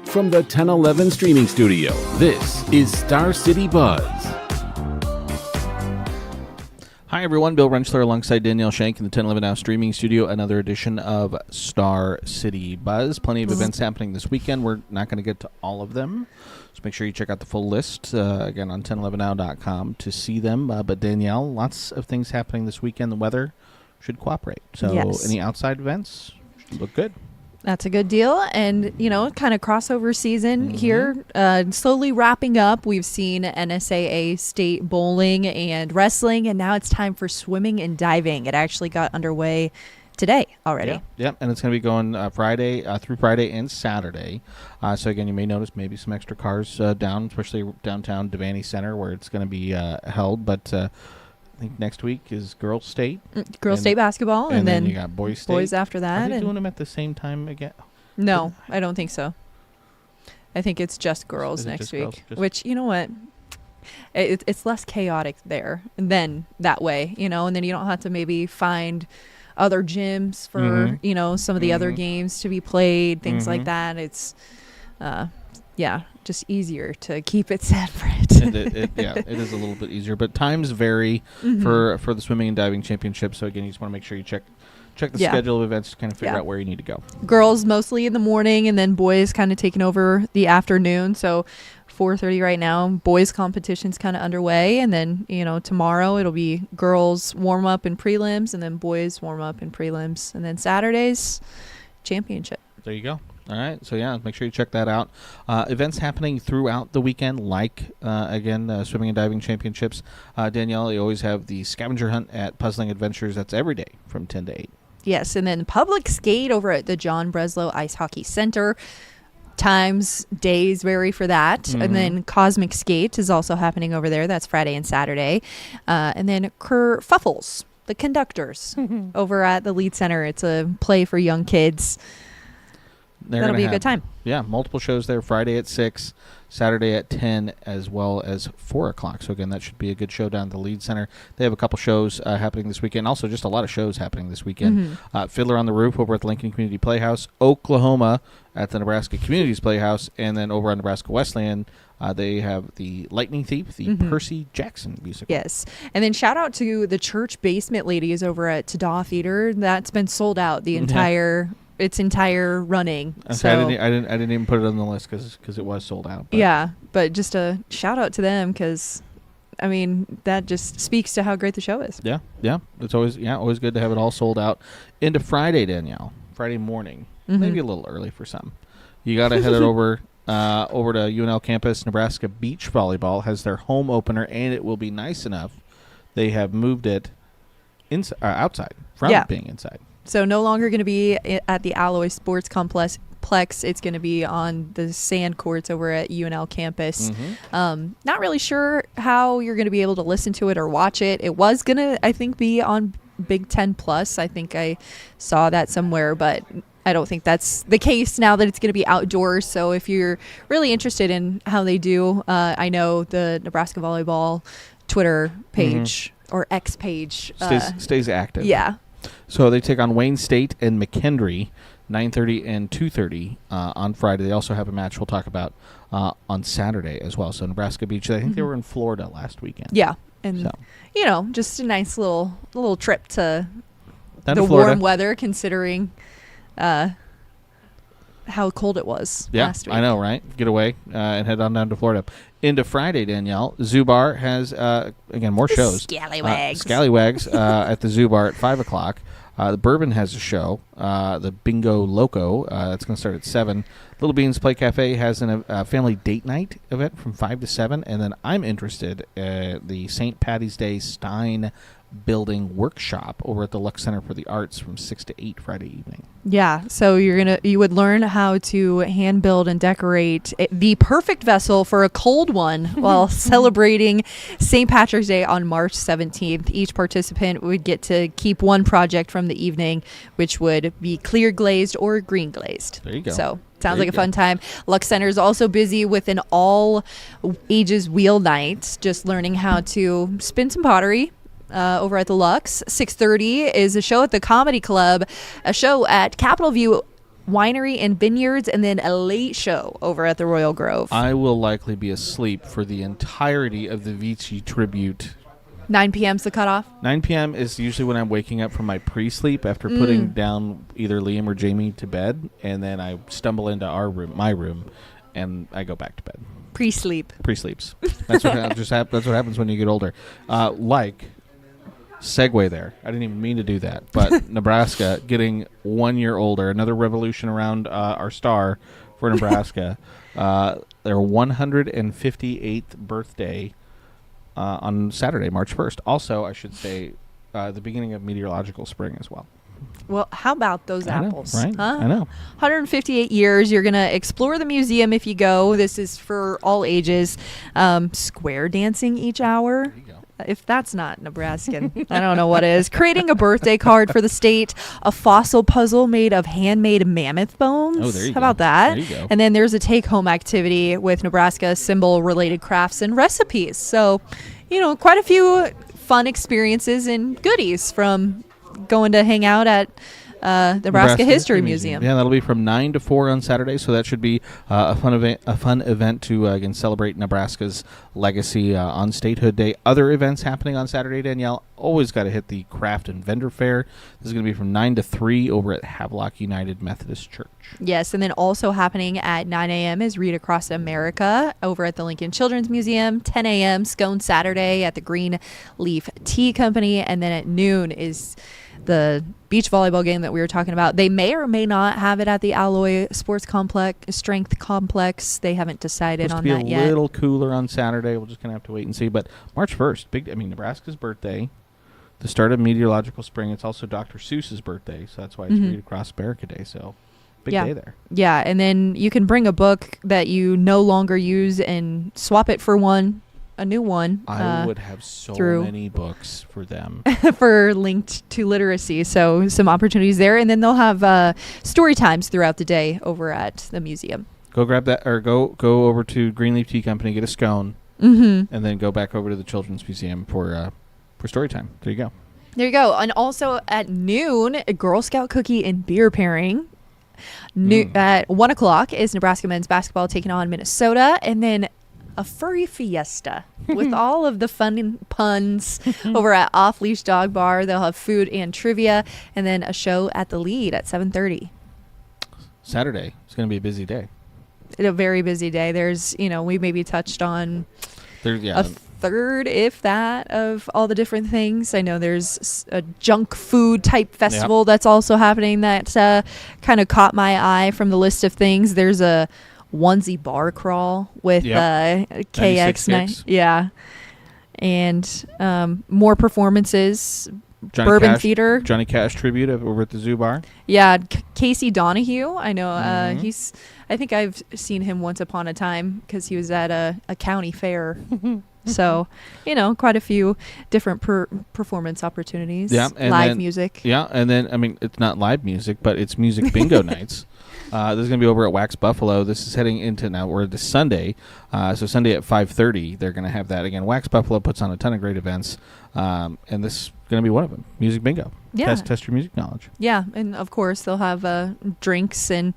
From the 1011 streaming studio, this is Star City Buzz. Hi, everyone. Bill Rentschler alongside Danielle Shenk in the 1011 Now streaming studio. Another edition of Star City Buzz. Plenty of events happening this weekend. We're not going to get to all of them, so make sure you check out the full list, again, on 1011now.com to see them. But Danielle, lots of things happening this weekend. The weather should cooperate. So any outside events should look good. That's a good deal. And, you know, kind of crossover season here, slowly wrapping up. We've seen NSAA state bowling and wrestling, and now it's time for swimming and diving. It actually got underway today already. Yeah, and it's going to be going through Friday and Saturday. So, again, you may notice maybe some extra cars down, especially downtown Devaney Center where it's going to be held. But I think next week is girls' state. Girls' state basketball. And then you got boys' state. Boys after that. Are they doing them at the same time again? No, I don't think so. I think it's just girls next week. Which, you know what? It's less chaotic there than that way, you know, and then you don't have to maybe find other gyms for, you know, some of the other games to be played, things like that. It's, just easier to keep it separate. It is a little bit easier, but times vary for the swimming and diving championship. So again, you just want to make sure you check the schedule of events to kind of figure out where you need to go. Girls mostly in the morning, and then boys kind of taking over the afternoon. So 4:30 right now, boys competition's kind of underway, and then, you know, tomorrow it'll be girls warm up and prelims, and then boys warm up and prelims, and then Saturday's championship. There you go. All right, so make sure you check that out. Events happening throughout the weekend, like, swimming and diving championships. Danielle, you always have the scavenger hunt at Puzzling Adventures. That's every day from 10 to 8. Yes, and then public skate over at the John Breslow Ice Hockey Center. Times, days vary for that. And then Cosmic Skate is also happening over there. That's Friday and Saturday. And then Kerfuffles, the conductors, over at the Lead Center. It's a play for young kids. That'll be a good time. Yeah, multiple shows there. Friday at 6, Saturday at 10, as well as 4 o'clock. So, again, that should be a good show down at the Lead Center. They have a couple shows happening this weekend. Also, just a lot of shows happening this weekend. Fiddler on the Roof over at the Lincoln Community Playhouse. Oklahoma at the Nebraska Communities Playhouse. And then over on Nebraska Wesleyan, they have the Lightning Thief, the Percy Jackson musical. Yes. And then shout out to the Church Basement Ladies over at Tada Theater. That's been sold out the entire... its entire running. So I didn't even put it on the list because it was sold out. But just a shout out to them because, I mean, that just speaks to how great the show is. Yeah. It's always good to have it all sold out. Into Friday, Danielle. Friday morning. Maybe a little early for some. You got to head it over to UNL campus. Nebraska Beach Volleyball has their home opener, and it will be nice enough. They have moved it outside from being inside. So no longer going to be at the Alloy Sports Complex. It's going to be on the sand courts over at UNL campus. Not really sure how you're going to be able to listen to it or watch it. It was going to, I think, be on Big Ten Plus. I think I saw that somewhere, but I don't think that's the case now that it's going to be outdoors. So if you're really interested in how they do, I know the Nebraska Volleyball Twitter page or X page stays active. Yeah. So they take on Wayne State and McKendree, 9:30 and 2:30 on Friday. They also have a match we'll talk about on Saturday as well. So Nebraska Beach, I think they were in Florida last weekend. Yeah, and you know, just a nice little trip to the warm weather, considering how cold it was last week. I know, right? Get away and head on down to Florida. Into Friday, Danielle. Zoo Bar has, again, more shows. Scallywags at the Zoo Bar at 5 o'clock. The Bourbon has a show, the Bingo Loco. That's going to start at 7. Little Beans Play Cafe has a family date night event from 5 to 7. And then I'm interested the St. Patty's Day Stein Building Workshop over at the Lux Center for the Arts from 6 to 8 Friday evening. Yeah, so you would learn how to hand build and decorate the perfect vessel for a cold one while celebrating St. Patrick's Day on March 17th. Each participant would get to keep one project from the evening, which would be clear glazed or green glazed. There you go. So sounds like a fun time. Lux Center is also busy with an all ages wheel night, just learning how to spin some pottery. Over at the Lux. 6:30 is a show at the Comedy Club, a show at Capitol View Winery and Vineyards, and then a late show over at the Royal Grove. I will likely be asleep for the entirety of the Vici tribute. 9 p.m.'s the cutoff? 9 p.m. is usually when I'm waking up from my pre-sleep after putting down either Liam or Jamie to bed, and then I stumble into my room, and I go back to bed. Pre-sleep. Pre-sleeps. That's what that's what happens when you get older. Segue there. I didn't even mean to do that, but Nebraska getting 1 year older. Another revolution around our star for Nebraska. Their 158th birthday. On Saturday, March 1st. Also, I should say, the beginning of meteorological spring as well. Well, how about those apples? Right? Huh? I know. 158 years. You're going to explore the museum if you go. This is for all ages. Square dancing each hour. There you go. If that's not Nebraskan, I don't know what is. Creating a birthday card for the state. A fossil puzzle made of handmade mammoth bones. Oh, there you How go. about that? There you go. And then there's a take-home activity with Nebraska symbol-related crafts and recipes. So, quite a few fun experiences and goodies from going to hang out at Nebraska History Museum. Yeah, that'll be from 9 to 4 on Saturday, so that should be a fun event to again celebrate Nebraska's legacy on Statehood Day. Other events happening on Saturday, Danielle, always got to hit the craft and vendor fair. This is going to be from 9 to 3 over at Havelock United Methodist Church. Yes, and then also happening at 9 a.m. is Read Across America over at the Lincoln Children's Museum. 10 a.m. Scone Saturday at the Green Leaf Tea Company, and then at noon is the beach volleyball game that we were talking about. They may or may not have it at the Alloy Sports Strength Complex. They haven't decided on that yet. It'll be a little cooler on Saturday. We're just going to have to wait and see. But March 1st, Nebraska's birthday, the start of meteorological spring. It's also Dr. Seuss's birthday, so that's why it's Read Across America Day. So big day there. Yeah, and then you can bring a book that you no longer use and swap it for a new one. I would have so many books for them. for Linked to Literacy. So some opportunities there. And then they'll have story times throughout the day over at the museum. Go grab that, or go over to Greenleaf Tea Company, get a scone, and then go back over to the Children's Museum for story time. There you go. There you go. And also at noon, a Girl Scout cookie and beer pairing. At 1 o'clock is Nebraska men's basketball taking on Minnesota. And then a furry fiesta with all of the fun puns over at Off Leash Dog Bar. They'll have food and trivia, and then a show at the Lead at 7:30. Saturday. It's going to be a busy day. It's a very busy day. There's, we maybe touched on a third, if that, of all the different things. I know there's a junk food type festival that's also happening that kind of caught my eye from the list of things. There's a onesie bar crawl with KX9. Yeah. And more performances. Bourbon Theater. Johnny Cash tribute over at the Zoo Bar. Yeah. Casey Donahue. I know I think I've seen him once upon a time because he was at a county fair. So, quite a few different performance opportunities. Yeah. Live music. Yeah. And then, it's not live music, but it's music bingo nights. This is going to be over at Wax Buffalo. This is heading into now. We're this Sunday. So Sunday at 5:30, they're going to have that again. Wax Buffalo puts on a ton of great events, and this is going to be one of them. Music bingo. Yeah. Test your music knowledge. Yeah, and of course they'll have drinks and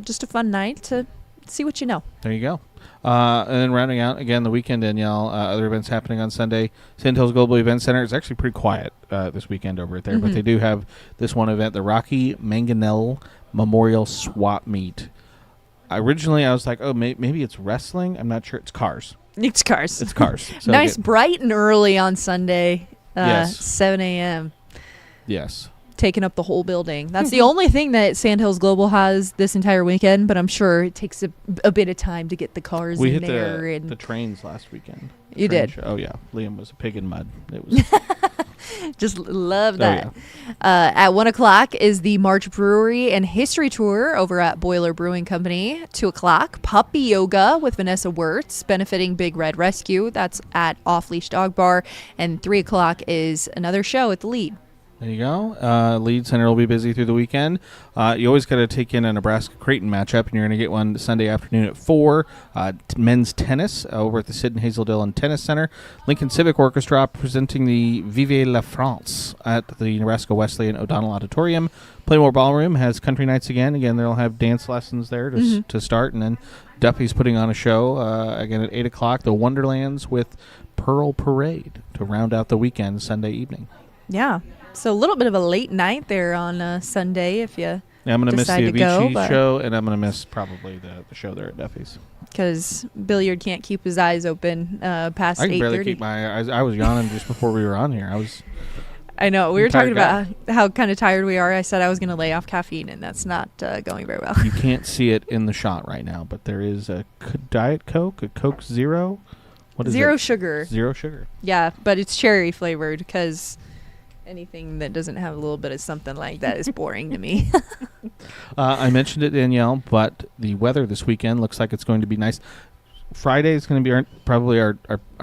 just a fun night to see what you know. There you go. And then rounding out again the weekend, Danielle. Other events happening on Sunday. Sand Hills Global Event Center is actually pretty quiet this weekend over there, but they do have this one event, the Rocky Manganell Memorial Swap Meet. Originally, I was like, oh, maybe it's wrestling. I'm not sure. It's cars. It's cars. It's cars. So nice, bright and early on Sunday, yes. 7 a.m. Yes. Taking up the whole building. That's the only thing that Sand Hills Global has this entire weekend, but I'm sure it takes a bit of time to get the cars in there. We hit the trains last weekend. You did? Oh, yeah. Liam was a pig in mud. It was... Just love that. Oh, yeah. At 1 o'clock is the March Brewery and History Tour over at Boiler Brewing Company. 2 o'clock, Puppy Yoga with Vanessa Wirtz, benefiting Big Red Rescue. That's at Off Leash Dog Bar. And 3 o'clock is another show at the Lead. There you go. Lead Center will be busy through the weekend. You always got to take in a Nebraska-Creighton matchup, and you're going to get one Sunday afternoon at 4. Men's tennis over at the Sid and Hazel Dillon Tennis Center. Lincoln Civic Orchestra presenting the Vive la France at the Nebraska Wesleyan O'Donnell Auditorium. Playmore Ballroom has country nights again. Again, they'll have dance lessons there to start, and then Duffy's putting on a show again at 8 o'clock. The Wonderlands with Pearl Parade to round out the weekend Sunday evening. Yeah. So a little bit of a late night there on Sunday if you I'm going to miss the decide to go, Avicii show, and I'm going to miss probably the show there at Duffy's. because Billiard can't keep his eyes open past 8:30. I can barely keep my eyes. I was yawning just before we were on here. I know. We were tired talking about how kind of tired we are. I said I was going to lay off caffeine, and that's not going very well. You can't see it in the shot right now, but there is a Diet Coke, a Coke Zero. What is Zero it? sugar. Zero sugar. Yeah, but it's cherry flavored, because anything that doesn't have a little bit of something like that is boring to me. I mentioned it, Danielle, but the weather this weekend looks like it's going to be nice. Friday is going to be probably our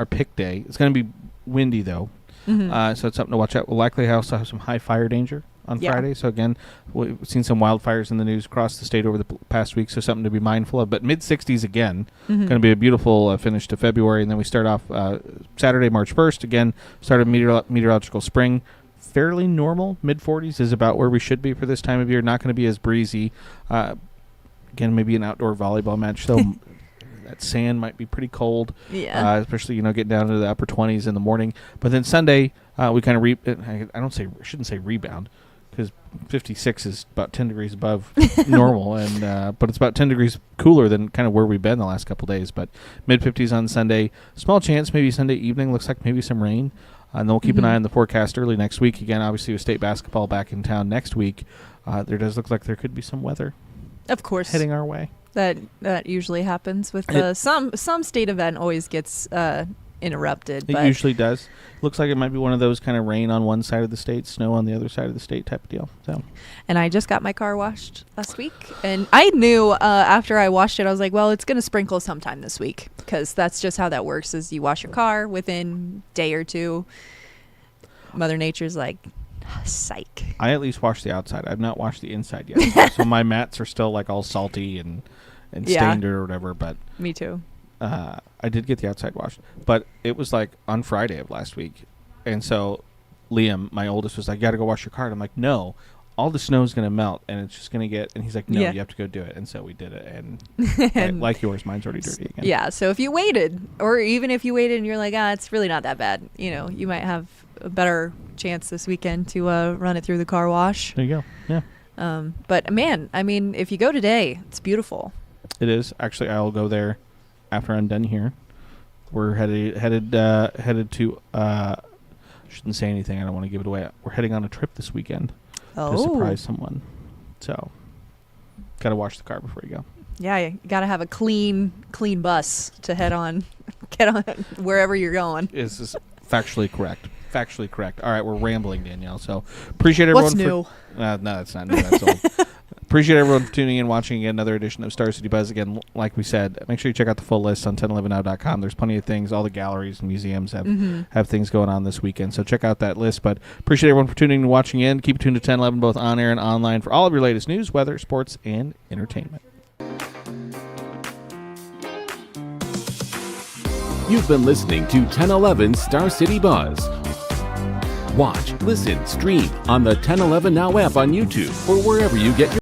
pick day. It's going to be windy, though. Mm-hmm. So it's something to watch out. We'll likely also have some high fire danger on Friday. So again, we've seen some wildfires in the news across the state over the past week, so something to be mindful of. But mid-60s again, going to be a beautiful finish to February. And then we start off Saturday, March 1st. Again, start of meteorological spring. Fairly normal. Mid-40s is about where we should be for this time of year. Not going to be as breezy. Again, maybe an outdoor volleyball match, though. That sand might be pretty cold, especially getting down to the upper 20s in the morning. But then Sunday, we kind of shouldn't say rebound, because 56 is about 10 degrees above normal, and but it's about 10 degrees cooler than kind of where we've been the last couple days. But mid 50s on Sunday, small chance maybe Sunday evening. Looks like maybe some rain. And then we'll keep an eye on the forecast early next week. Again, obviously with state basketball back in town next week, there does look like there could be some weather, of course, heading our way. That usually happens with some state event always gets interrupted. It usually does. Looks like it might be one of those kind of rain on one side of the state, snow on the other side of the state type of deal. So. And I just got my car washed last week, and I knew after I washed it, I was like, well, it's going to sprinkle sometime this week, because that's just how that works. Is you wash your car within a day or two, Mother Nature's like, psych. I at least washed the outside. I've not washed the inside yet. So my mats are still like all salty and stained or whatever. But me too. I did get the outside washed, but it was like on Friday of last week, and so Liam, my oldest, was like, "You got to go wash your car." And I'm like, "No, all the snow is going to melt, and it's just going to get." And he's like, "No, you have to go do it." And so we did it, and like yours, mine's already dirty again. Yeah. So if you waited, or even if you waited and you're like, it's really not that bad, you might have a better chance this weekend to run it through the car wash. There you go. Yeah. But man, I mean, if you go today, it's beautiful. It is. Actually, I'll go there after I'm done here. We're headed to shouldn't say anything. I don't want to give it away. We're heading on a trip this weekend to surprise someone. So, got to wash the car before you go. Yeah, you got to have a clean bus to get on wherever you're going. This is factually correct. All right, we're rambling, Danielle. So appreciate everyone. What's new? No, that's not new. That's old. Appreciate everyone for tuning in, watching again another edition of Star City Buzz. Again, like we said, make sure you check out the full list on 1011now.com. There's plenty of things. All the galleries and museums have things going on this weekend. So check out that list. But appreciate everyone for tuning in and watching in. Keep it tuned to 1011, both on air and online, for all of your latest news, weather, sports, and entertainment. You've been listening to 1011 Star City Buzz. Watch, listen, stream on the 1011 Now app on YouTube or wherever you get your